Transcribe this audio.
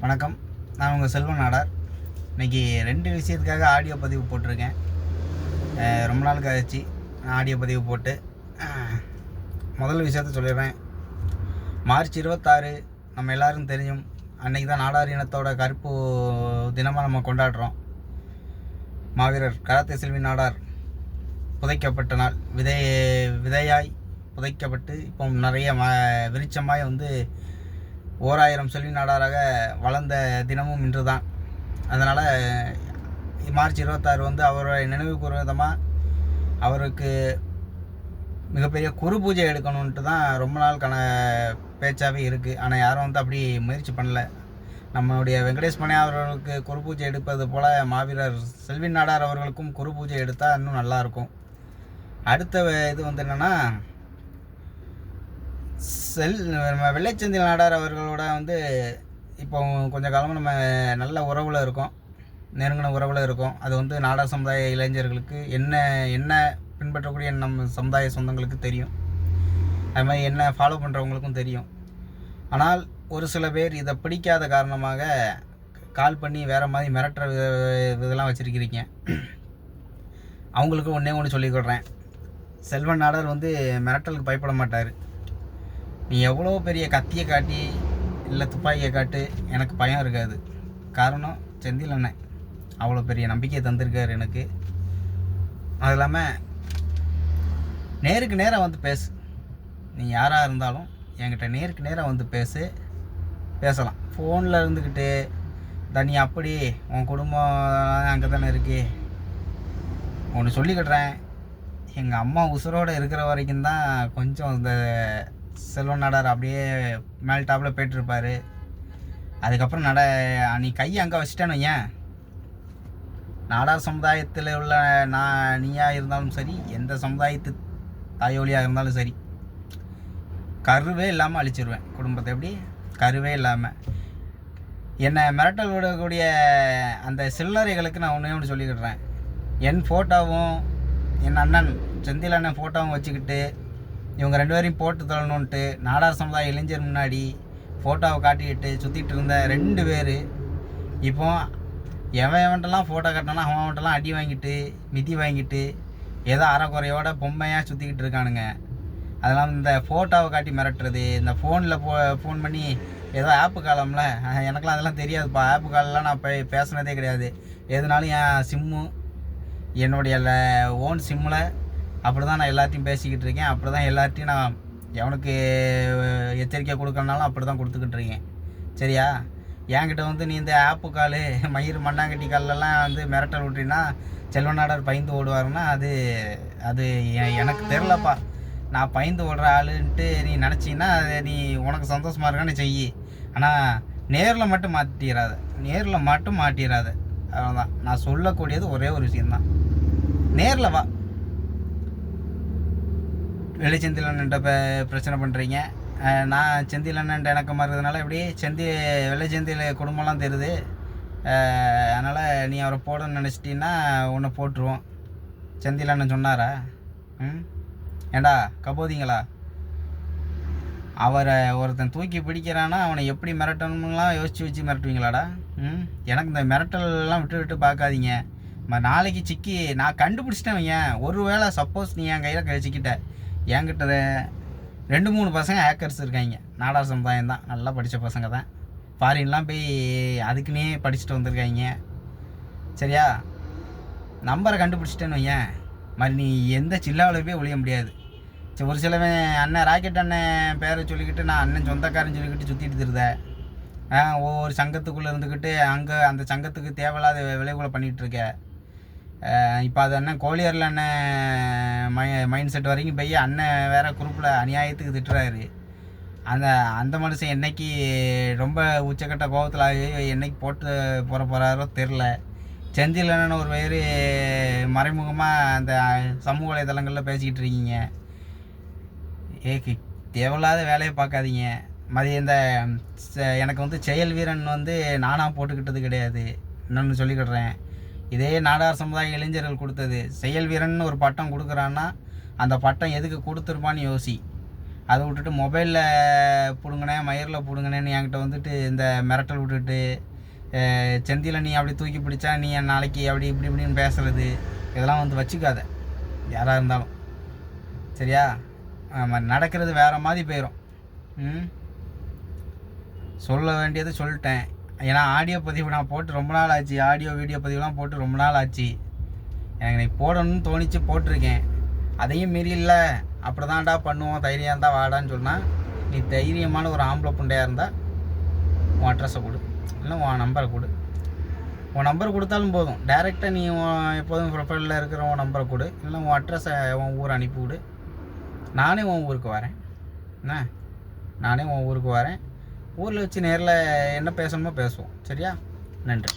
வணக்கம். நான் உங்கள் செல்வன் நாடார். இன்றைக்கி 2 விஷயத்துக்காக ஆடியோ பதிவு போட்டிருக்கேன். ரொம்ப நாள் கழிச்சு நான் ஆடியோ பதிவு போட்டு முதல் விஷயத்த சொல்லிடுறேன். மார்ச் 26 நம்ம எல்லோரும் தெரியும். அன்றைக்கி தான் நாடார் இனத்தோட கருப்பு தினமாக நம்ம கொண்டாடுறோம். மாவீரர் கராத்தே செல்வி நாடார் புதைக்கப்பட்ட நாள். விதையாய் புதைக்கப்பட்டு இப்போ நிறைய விருட்சமாய் ஓர் 1000 செல்வி நாடாராக வளர்ந்த தினமும் இன்று தான். அதனால் மார்ச் 26 அவருடைய நினைவு கூறும் விதமாக அவருக்கு மிகப்பெரிய குரு பூஜை எடுக்கணுன்ட்டு தான் ரொம்ப நாள் பேச்சாகவே இருக்குது. ஆனால் யாரும் அப்படி முயற்சி பண்ணல. நம்மளுடைய வெங்கடேஷ் மணி அவர்களுக்கு குரு பூஜை எடுப்பது போல் மாவீரர் செல்வி நாடார் அவர்களுக்கும் குரு பூஜை எடுத்தால் இன்னும் நல்லாயிருக்கும். அடுத்த இது என்னென்னா, வெள்ளைச்செந்தில் நாடார் அவர்களோட இப்போ கொஞ்சம் காலமாக நம்ம நல்ல உறவில் இருக்கோம், நெருங்கின உறவில் இருக்கோம். அது நாடார் சமுதாய இளைஞர்களுக்கு என்ன பின்பற்றக்கூடிய நம்ம சமுதாய சொந்தங்களுக்கு தெரியும். அது மாதிரி என்ன ஃபாலோ பண்ணுறவங்களுக்கும் தெரியும். ஆனால் ஒரு சில பேர் இதை பிடிக்காத காரணமாக கால் பண்ணி வேறு மாதிரி மிரட்டுற இதெல்லாம் வச்சுருக்கிறீங்க. அவங்களுக்கு ஒன்று சொல்லிக்கொள்கிறேன். செல்வன் நாடார் மிரட்டலுக்கு பயப்பட மாட்டார். நீ எவ்வளோ பெரிய கத்தியை காட்டி இல்லை துப்பாக்கியை காட்டு, எனக்கு பயம் இருக்காது. காரணம் செந்தில் அண்ணன் அவ்வளோ பெரிய நம்பிக்கையை தந்திருக்கார் எனக்கு. அது இல்லாமல் நேருக்கு நேராக பேசு. நீ யாராக இருந்தாலும் என்கிட்ட நேருக்கு நேராக பேசலாம். ஃபோனில் இருந்துக்கிட்டு நீ அப்படி உன் குடும்பம் அங்கே தானே இருக்கு. ஒன்று சொல்லிக்கிட்டுறேன், எங்கள் அம்மா உசுரோடு இருக்கிற வரைக்கும் தான் கொஞ்சம் இந்த செல்வன் நாடார் அப்படியே மேல் டாப்பில் போய்ட்டுருப்பார். அதுக்கப்புறம் நீ கையை அங்கே வச்சுட்டேன்னு ஏன், நாடார் சமுதாயத்தில் உள்ள நீயாக இருந்தாலும் சரி, எந்த சமுதாயத்து தாயோலியாக இருந்தாலும் சரி, கருவே இல்லாமல் அழிச்சிருவேன் குடும்பத்தை. எப்படி கருவே இல்லாமல் என்னை மிரட்டல் விடக்கூடிய அந்த சில்லறைகளுக்கு நான் ஒன்று சொல்லிக்கிடுறேன். என் ஃபோட்டோவும் என் அண்ணன் செந்தில் அண்ணன் ஃபோட்டோவும் வச்சுக்கிட்டு இவங்க 2 பேரையும் போட்டு தள்ளணுன்ட்டு நாடார் சமுதாய இளைஞர் முன்னாடி ஃபோட்டோவை காட்டிக்கிட்டு சுற்றிட்டு இருந்த 2 பேர் இப்போ எவன்ட்டெல்லாம் ஃபோட்டோ காட்டினாலும் அவன்ட்டெல்லாம் அடி வாங்கிட்டு மிதி வாங்கிட்டு ஏதோ அரைக்குறையோட பொம்மையாக சுற்றிக்கிட்டு இருக்கானுங்க. அதெல்லாம் இந்த ஃபோட்டோவை காட்டி மிரட்டுறது, இந்த ஃபோனில் ஃபோன் பண்ணி ஏதோ ஆப்பு காலம்ல, எனக்கெலாம் அதெல்லாம் தெரியாதுப்பா. ஆப்பு காலெலாம் நான் பேசுனதே கிடையாது. எதுனாலும் என் சிம்மு என்னுடைய ஓன் சிம்மில் அப்படி தான் நான் எல்லாத்தையும் பேசிக்கிட்டு இருக்கேன். அப்படி தான் எல்லாத்தையும் நான் எவனுக்கு எச்சரிக்கை கொடுக்கறனாலும் அப்படி தான் கொடுத்துக்கிட்டு இருக்கேன். சரியா? என்கிட்ட நீ இந்த ஆப்பு கால் மயிர் மண்ணாங்கட்டி காலெல்லாம் மிரட்டல் விட்டினா செல்வன் நாடார் பயந்து ஓடுவாருன்னா அது எனக்கு தெரிலப்பா. நான் பயந்து ஓடுற ஆளுன்ட்டு நீ நினச்சின்னா நீ உனக்கு சந்தோஷமாக இருக்கான்னு செய்யி. ஆனால் நேரில் மட்டும் மாட்டிடாத. அவ்வளோதான் நான் சொல்லக்கூடியது. ஒரே ஒரு விஷயந்தான், நேரில் வா. வெள்ளைச்செந்தில் அண்ணன்ட்ட பிரச்சனை பண்ணுறீங்க. நான் செந்தில் அண்ணன்ட்ட இணக்கமாக இருக்கிறதுனால எப்படி வெள்ளைச்செந்தில் குடும்பம்லாம் தெரியுது. அதனால் நீ அவரை போடணும்னு நினச்சிட்டின்னா உன்னை போட்டுருவோம். செந்தில் அண்ணன் சொன்னாரா? ஏண்டா கபோதிங்களா, அவரை ஒருத்தன் தூக்கி பிடிக்கிறான்னா அவனை எப்படி மிரட்டணும்லாம் யோசித்து மிரட்டுவீங்களாடா? எனக்கு இந்த மிரட்டல்லாம் விட்டு பார்க்காதீங்க. நாளைக்கு சிக்கி நான் கண்டுபிடிச்சிட்டேன். ஏன் ஒரு வேளை சப்போஸ் நீ என் கையில் கழிச்சிக்கிட்ட, என்கிட்ட 2-3 பசங்க ஹேக்கர்ஸ் இருக்காங்க. நாடார் சமுதாயம் தான், நல்லா படித்த பசங்க தான். ஃபாரின்லாம் போய் அதுக்குன்னே படிச்சுட்டு வந்திருக்காங்க. சரியா? நம்பரை கண்டுபிடிச்சிட்டேன்னு ஏன் மாதிரி நீ எந்த சில்லாவில் போய் ஒழிய முடியாது. சரி, ஒரு சிலவன் அண்ணன் ராக்கெட் அண்ணன் பேரை சொல்லிக்கிட்டு நான் அண்ணன் சொந்தக்காரன் சொல்லிக்கிட்டு சுற்றிட்டு திருதேன். ஒவ்வொரு சங்கத்துக்குள்ளே இருந்துக்கிட்டு அங்கே அந்த சங்கத்துக்கு தேவையில்லாத விளைவுகளை பண்ணிகிட்ருக்க. இப்போ அது அண்ணன் கோழியரில் அண்ணன் மைண்ட் செட் வரைக்கும் போய் அண்ணன் வேறு குரூப்பில் அநியாயத்துக்கு திட்டுறாரு. அந்த மனுஷன் என்னைக்கு ரொம்ப உச்சக்கட்ட கோபத்தில் என்னைக்கு போட்டு போகிறாரோ தெரில. செந்தில் அண்ணன் ஒரு பேர் மறைமுகமாக அந்த சமூக வலைதளங்களில் பேசிக்கிட்டு இருக்கீங்க. தேவையில்லாத வேலையை பார்க்காதீங்க. இந்த எனக்கு செயல் வீரன் நானாக போட்டுக்கிட்டது கிடையாது. இன்னொன்று சொல்லிக்கிடுறேன், இதே நாடார் சமுதாய இளைஞர்கள் கொடுத்தது. செயல் வீரன் ஒரு பட்டம் கொடுக்குறான்னா அந்த பட்டம் எதுக்கு கொடுத்துருப்பான்னு யோசி. அதை விட்டுட்டு மொபைலில் பிடுங்கினேன், மயிரில் பிடுங்கினேன்னு என்கிட்ட வந்துட்டு இந்த மிரட்டல் விட்டுட்டு செந்தியில் நீ அப்படி தூக்கி பிடிச்சா நீ நாளைக்கு அப்படி இப்படி இப்படின்னு பேசுகிறது இதெல்லாம் வந்து வச்சுக்காத யாராக இருந்தாலும். சரியா? நடக்கிறது வேறு மாதிரி போயிடும். சொல்ல வேண்டியதை சொல்லிட்டேன். ஏன்னா ஆடியோ பதிவு நான் போட்டு ரொம்ப நாள் ஆச்சு. ஆடியோ வீடியோ பதிவுலாம் போட்டு ரொம்ப நாள் ஆச்சு. எனக்கு நீ போடணும்னு தோணிச்சு, போட்டிருக்கேன். அதையும் மீறி இல்லை அப்படி தான்டா பண்ணுவோம், தைரியம் இருந்தால் வாடான்னு சொன்னால், நீ தைரியமான ஒரு ஆம்பளை புண்டையாக இருந்தால் உன் அட்ரஸை கொடு, இல்லை உன் நம்பரை கொடு. உன் நம்பர் கொடுத்தாலும் போதும். டைரெக்டாக நீ எப்போதும் ப்ரொஃபைலில் இருக்கிற உன் நம்பரை கொடு, இல்லை உன் அட்ரஸை உன் ஊரை அனுப்பிவிடு. நானே உன் ஊருக்கு வரேன். என்ன, நானே உன் ஊருக்கு வரேன். ஊரில் வச்சு நேரில் என்ன பேசணுமோ பேசுவோம். சரியா? நன்றி.